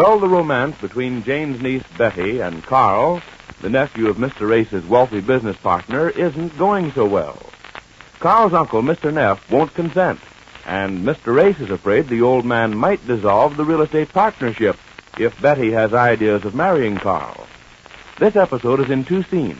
Well, the romance between Jane's niece Betty and Carl, the nephew of Mr. Race's wealthy business partner, isn't going so well. Carl's uncle, Mr. Neff, won't consent, and Mr. Race is afraid the old man might dissolve the real estate partnership if Betty has ideas of marrying Carl. This episode is in two scenes,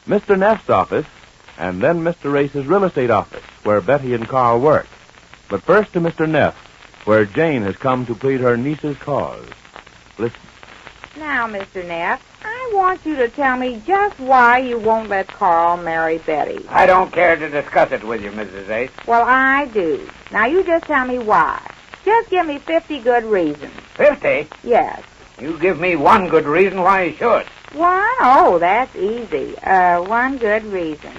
Mr. Neff's office and then Mr. Race's real estate office, where Betty and Carl work. But first to Mr. Neff, where Jane has come to plead her niece's cause. Listen. Now, Mr. Neff, I want you to tell me just why you won't let Carl marry Betty. I don't care to discuss it with you, Mrs. Ace. Well, I do. Now, you just tell me why. Just give me 50 good reasons. 50? Yes. You give me one good reason why you should. One? Oh, that's easy. One good reason.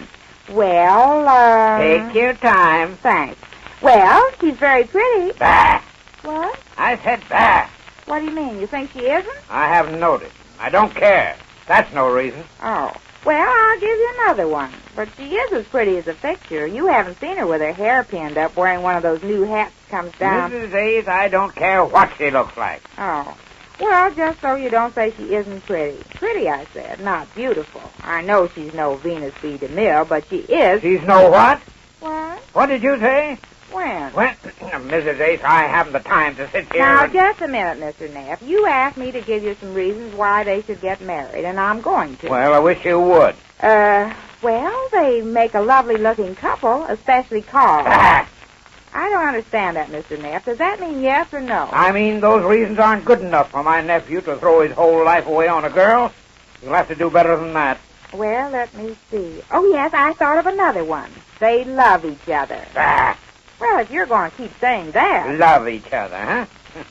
Well, Take your time. Thanks. Well, she's very pretty. Bah! What? I said bah. What do you mean? You think she isn't? I haven't noticed. I don't care. That's no reason. Oh. Well, I'll give you another one. But she is as pretty as a picture. You haven't seen her with her hair pinned up wearing one of those new hats that comes down. Mrs. Ace, I don't care what she looks like. Oh. Well, just so you don't say she isn't pretty. Pretty, I said, not beautiful. I know she's no Venus B. DeMille, but she is. She's no what? What? What did you say? When? Mrs. Ace, I haven't the time to sit here Now, just a minute, Mr. Neff. You asked me to give you some reasons why they should get married, and I'm going to. Well, I wish you would. Well, they make a lovely-looking couple, especially Carl. Ah! I don't understand that, Mr. Neff. Does that mean yes or no? I mean, those reasons aren't good enough for my nephew to throw his whole life away on a girl. You'll have to do better than that. Well, let me see. Oh, yes, I thought of another one. They love each other. Ah! Well, if you're going to keep saying that... Love each other, huh? I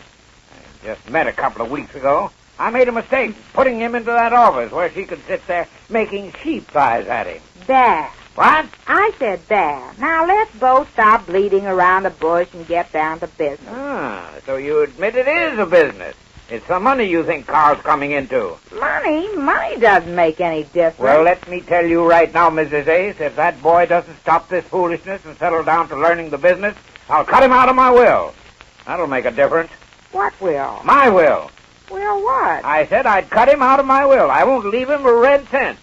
just met a couple of weeks ago. I made a mistake putting him into that office where she could sit there making sheep's eyes at him. There. What? I said there. Now, let's both stop bleeding around the bush and get down to business. Ah, so you admit it is a business. It's the money you think Carl's coming into. Money? Money doesn't make any difference. Well, let me tell you right now, Mrs. Ace, if that boy doesn't stop this foolishness and settle down to learning the business, I'll cut him out of my will. That'll make a difference. What will? My will. Will what? I said I'd cut him out of my will. I won't leave him a red cent.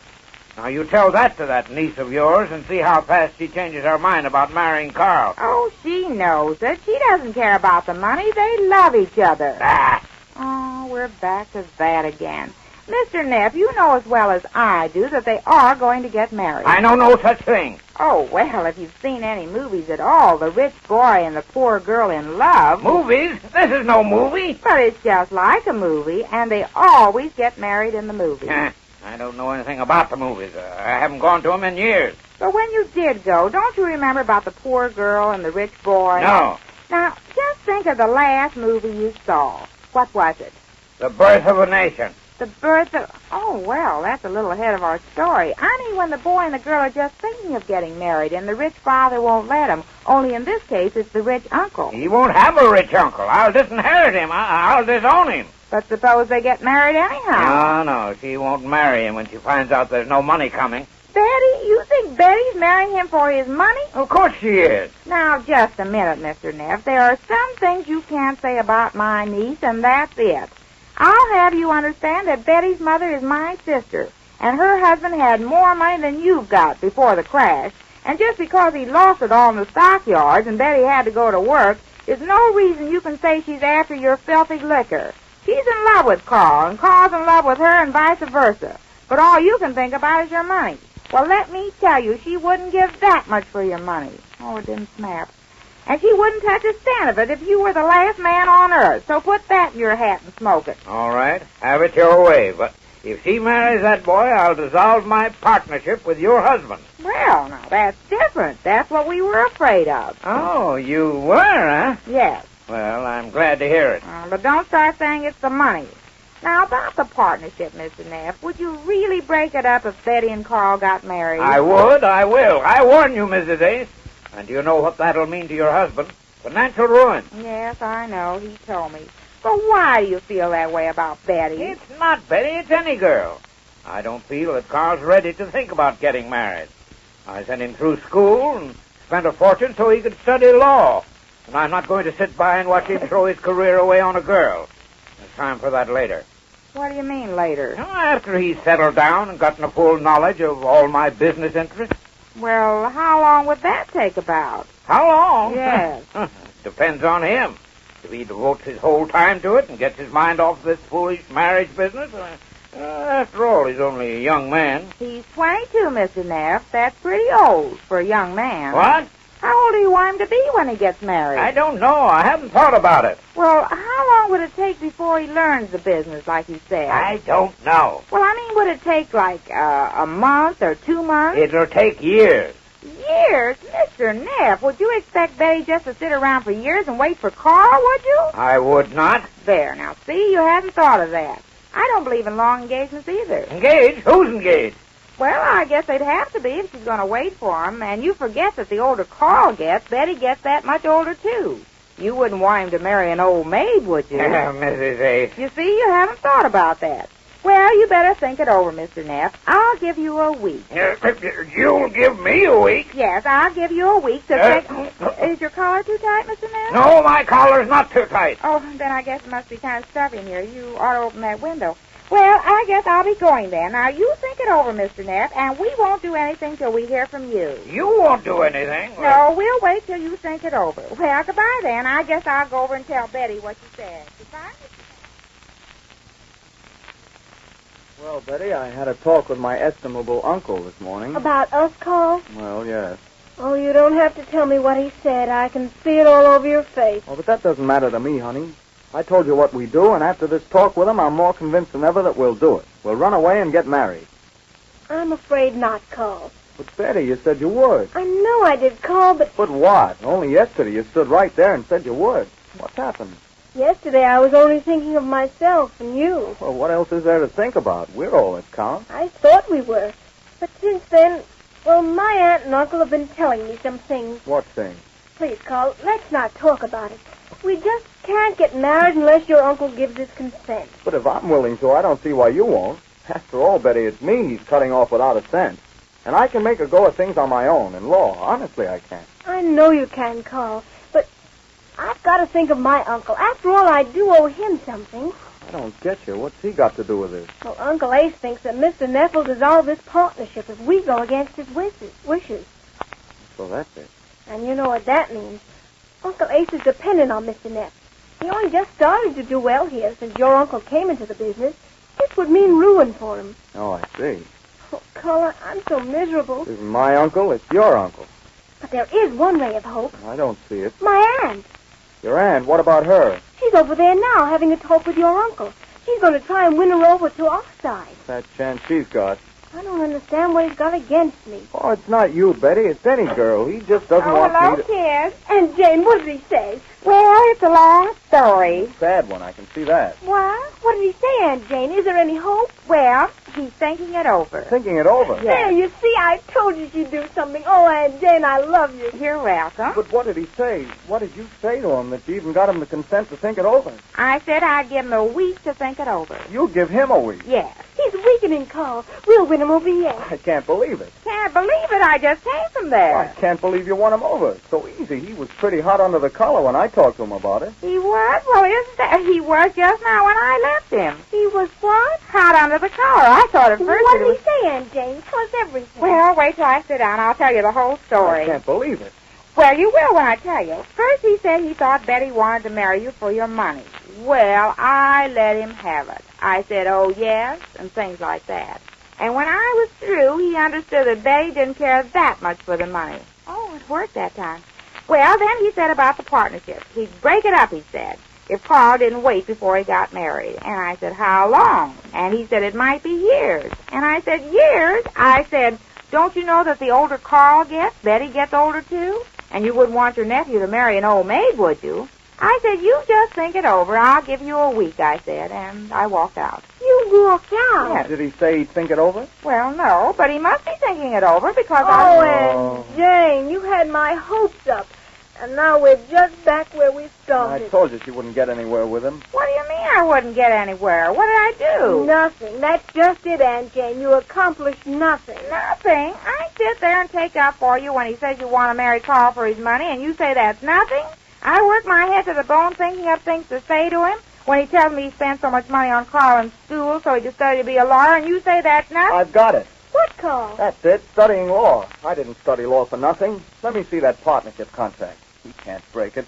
Now, you tell that to that niece of yours and see how fast she changes her mind about marrying Carl. Oh, she knows it. She doesn't care about the money. They love each other. Ah! Oh, we're back to that again. Mr. Neff, you know as well as I do that they are going to get married. I know no such thing. Oh, well, if you've seen any movies at all, the rich boy and the poor girl in love... Movies? This is no movie. But it's just like a movie, and they always get married in the movie. I don't know anything about the movies. I haven't gone to them in years. But when you did go, don't you remember about the poor girl and the rich boy? No. Now, just think of the last movie you saw. What was it? The Birth of a Nation. The birth of... Oh, well, that's a little ahead of our story. I mean when the boy and the girl are just thinking of getting married, and the rich father won't let them. Only in this case, it's the rich uncle. He won't have a rich uncle. I'll disinherit him. I'll disown him. But suppose they get married anyhow. No, she won't marry him when she finds out there's no money coming. Betty? You think Betty's marrying him for his money? Of course she is. Now, just a minute, Mr. Neff. There are some things you can't say about my niece, and that's it. I'll have you understand that Betty's mother is my sister, and her husband had more money than you've got before the crash, and just because he lost it all in the stockyards and Betty had to go to work is no reason you can say she's after your filthy liquor. She's in love with Carl, and Carl's in love with her, and vice versa. But all you can think about is your money. Well, let me tell you, she wouldn't give that much for your money. Oh, it didn't snap. And she wouldn't touch a cent of it if you were the last man on earth. So put that in your hat and smoke it. All right. Have it your way. But if she marries that boy, I'll dissolve my partnership with your husband. Well, now, that's different. That's what we were afraid of. Oh, you were, huh? Yes. Well, I'm glad to hear it. But don't start saying it's the money. Now, about the partnership, Mr. Neff, would you really break it up if Betty and Carl got married? I would. I will. I warn you, Mrs. Ace. And do you know what that'll mean to your husband? Financial ruin. Yes, I know. He told me. But why do you feel that way about Betty? It's not Betty. It's any girl. I don't feel that Carl's ready to think about getting married. I sent him through school and spent a fortune so he could study law. And I'm not going to sit by and watch him throw his career away on a girl. time for that later. What do you mean later? After he's settled down and gotten a full knowledge of all my business interests. Well, how long would that take about? How long? Yes. Depends on him. If he devotes his whole time to it and gets his mind off this foolish marriage business, after all, he's only a young man. He's 22, Mr. Neff. That's pretty old for a young man. What? How old do you want him to be when he gets married? I don't know. I haven't thought about it. Well, how long would it take before he learns the business, like you said? I don't know. Well, I mean, would it take like a month or 2 months? It'll take years. Years? Mr. Neff, would you expect Betty just to sit around for years and wait for Carl, would you? I would not. There, now, see, you hadn't thought of that. I don't believe in long engagements either. Engaged? Who's engaged? Well, I guess they'd have to be if she's going to wait for him. And you forget that the older Carl gets, Betty gets that much older, too. You wouldn't want him to marry an old maid, would you? Mrs. Ace. You see, you haven't thought about that. Well, you better think it over, Mr. Neff. I'll give you a week. You'll give me a week? Yes, I'll give you a week to think... Is your collar too tight, Mr. Neff? No, my collar's not too tight. Oh, then I guess it must be kind of stuffy in here. You ought to open that window. Well, I guess I'll be going then. Now, you think it over, Mr. Neff, and we won't do anything till we hear from you. You won't do anything. No, we'll wait till you think it over. Well, goodbye then. I guess I'll go over and tell Betty what you said. Goodbye, Mr. Well, Betty, I had a talk with my estimable uncle this morning. About us, Carl? Well, yes. Oh, you don't have to tell me what he said. I can see it all over your face. Oh, but that doesn't matter to me, honey. I told you what we do, and after this talk with him, I'm more convinced than ever that we'll do it. We'll run away and get married. I'm afraid not, Carl. But, Betty, you said you would. I know I did, Carl, but... But what? Only yesterday you stood right there and said you would. What's happened? Yesterday I was only thinking of myself and you. Well, what else is there to think about? We're all that counts. I thought we were. But since then, well, my aunt and uncle have been telling me some things. What thing? Please, Carl, let's not talk about it. We just can't get married unless your uncle gives his consent. But if I'm willing to, I don't see why you won't. After all, Betty, it's me he's cutting off without a cent. And I can make a go of things on my own, in law. Honestly, I can. I know you can, Carl, but I've got to think of my uncle. After all, I do owe him something. I don't get you. What's he got to do with this? Well, Uncle Ace thinks that Mr. Neff will dissolve this partnership if we go against his wishes. So that's it. And you know what that means. Uncle Ace is dependent on Mr. Neff. He only just started to do well here since your uncle came into the business. This would mean ruin for him. Oh, I see. Oh, Carla, I'm so miserable. This isn't my uncle, it's your uncle. But there is one ray of hope. I don't see it. My aunt. Your aunt, what about her? She's over there now having a talk with your uncle. She's going to try and win her over to our side. That chance she's got. I don't understand what he's got against me. Oh, it's not you, Betty. It's any girl. He just doesn't want hello, me to... kids. And Jane, what did he say? Well, it's a long story. Sad one, I can see that. What? What did he say, Aunt Jane? Is there any hope? Well, he's thinking it over. Thinking it over. Yes. There, you see, I told you she'd do something. Oh, Aunt Jane, I love you. You're welcome. But what did he say? What did you say to him that you even got him to consent to think it over? I said I'd give him a week to think it over. You give him a week. Yes. He's weakening, Carl. We'll win him over yet. I can't believe it. Can't believe it. I just came from there. I can't believe you won him over. It's so easy. He was pretty hot under the collar when I talked to him about it. He was? Well, isn't that... He was just now when I left him. He was what? Hot under the collar. I thought at first What it did was... he say, Aunt Jane? Tell us everything. Well, wait till I sit down. I'll tell you the whole story. I can't believe it. Well, you will when I tell you. First, he said he thought Betty wanted to marry you for your money. Well, I let him have it. I said, oh, yes, and things like that. And when I was through, he understood that Betty didn't care that much for the money. Oh, it worked that time. Well, then he said about the partnership. He'd break it up, he said, if Carl didn't wait before he got married. And I said, how long? And he said, it might be years. And I said, years? I said, don't you know that the older Carl gets, Betty gets older too? And you wouldn't want your nephew to marry an old maid, would you? I said, you just think it over. I'll give you a week, I said, and I walked out. You walked out? Yes. Did he say he'd think it over? Well, no, but he must be thinking it over because Oh, I... Aunt Jane, you had my hopes up. And now we're just back where we I started. told you she wouldn't get anywhere with him. What do you mean I wouldn't get anywhere? What did I do? Nothing. That's just it, Aunt Jane. You accomplished nothing. Nothing. I sit there and take up for you when he says you want to marry Carl for his money, and you say that's nothing? I work my head to the bone thinking up things to say to him. when he tells me he spent so much money on Carl in school so he just studied to be a lawyer, and you say that's nuts? I've got it. What, Carl? That's it, studying law. I didn't study law for nothing. Let me see that partnership contract. He can't break it.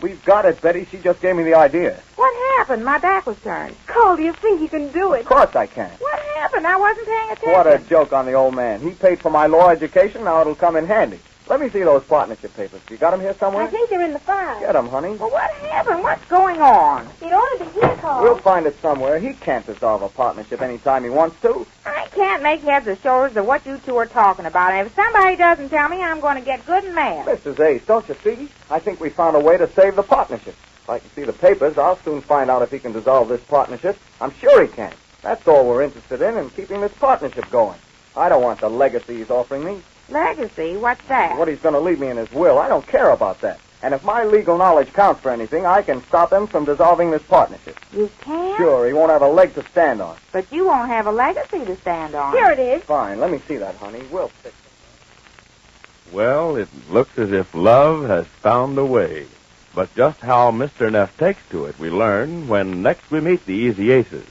We've got it, Betty. She just gave me the idea. What happened? My back was turned. Carl, do you think you can do it? Of course I can. What happened? I wasn't paying attention. What a joke on the old man. He paid for my law education. Now it'll come in handy. Let me see those partnership papers. You got them here somewhere? I think they're in the file. Get them, honey. Well, what happened? What's going on? It ought to be here, Carl. We'll find it somewhere. He can't dissolve a partnership any time he wants to. I can't make heads or shoulders of what you two are talking about. And if somebody doesn't tell me, I'm going to get good and mad. Mrs. Ace, don't you see? I think we found a way to save the partnership. If I can see the papers, I'll soon find out if he can dissolve this partnership. I'm sure he can. That's all we're interested in keeping this partnership going. I don't want the legacy he's offering me. Legacy? What's that? What he's going to leave me in his will. I don't care about that. And if my legal knowledge counts for anything, I can stop him from dissolving this partnership. You can? Sure, he won't have a leg to stand on. But you won't have a legacy to stand on. Here it is. Fine, let me see that, honey. We'll fix it. Well, it looks as if love has found a way. But just how Mr. Neff takes to it, we learn when next we meet the Easy Aces.